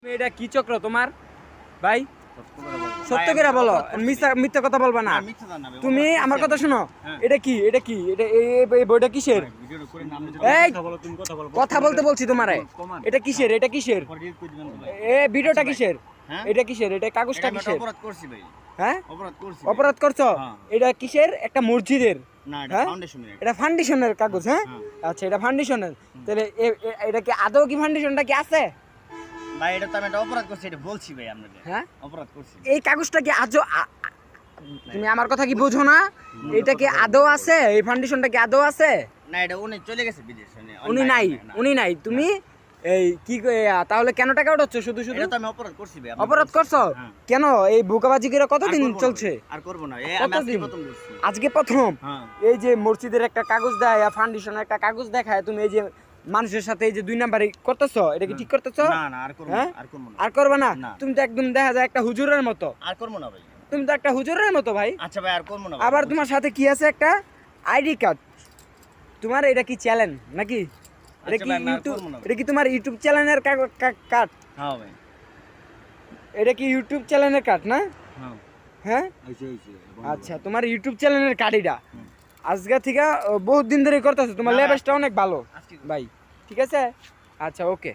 এটা কি চক্র তোমার ভাই? সত্য করে বলো, মিথ্যা কথা বলবা না। তুমি আমার কথা শোনো, এটা কি এই বইটা কিসের? এই কথা বলতে বলছি তোমারে। এটা কিসের? ভিডিওটা কিসের? এটা কিসের? এটা কাগজটা কিসের? হ্যাঁ, অপরাধ করছো? এটা কিসের? একটা মসজিদের? এটা ফাউন্ডেশনের কাগজ? হ্যাঁ, আচ্ছা, এটা ফাউন্ডেশনের। তাহলে এটা কি আদৌ কি ফাউন্ডেশনটা কি আছে? ভাই এটা তো আমি একটা অপরাধ করছি, এটা বলছি ভাই আপনাদের। হ্যাঁ, অপরাধ করছি। এই কাগজটা কি আজও তুমি আমার কথা কি বোঝো না? এটা কি আদৌ আছে? এই ফাউন্ডেশনটা কি আদৌ আছে? না, এটা উনি চলে গেছে বিদেশে। উনি নাই। তুমি এই কি তাহলে কেন টাকা উঠাচ্ছ? শুধু এটা তো আমি অপরাধ করছি ভাই। অপরাধ করছো কেন? এই বোকাবাজি করে কতদিন চলছে? আর করব না, এই আমি আজকে প্রথম করছি। আজকে প্রথম? হ্যাঁ। এই যে মসজিদের একটা কাগজ দেয়, ফাউন্ডেশনের একটা কাগজ দেখায়, তুমি এই যে মানুষের সাথে এই যে 2 নাম্বারই করতেছো, এটা কি ঠিক করতেছো? না না, আর করব না, আর করবে না। না। তুমি তো একদম দেখা যায় একটা হুজুরের মতো। আর করব না ভাই। তুমি তো একটা হুজুরের মতো ভাই। আচ্ছা ভাই, আর করব না। আবার তোমার সাথে কি আছে? একটা আইডি কার্ড। তোমার এটা কি চ্যানেল নাকি? এটা কি ইউটিউব? এটা কি তোমার ইউটিউব চ্যানেলের কার্ড? হ্যাঁ ভাই। এটা কি ইউটিউব চ্যানেলের কার্ড না? হ্যাঁ হ্যাঁ, আচ্ছা, তোমার ইউটিউব চ্যানেলের কার্ড এটা। আজকে থেকে বহুত দিন ধরে করতেছো, তোমার লেভেলটা অনেক ভালো ভাই। ঠিক আছে, আচ্ছা, ওকে।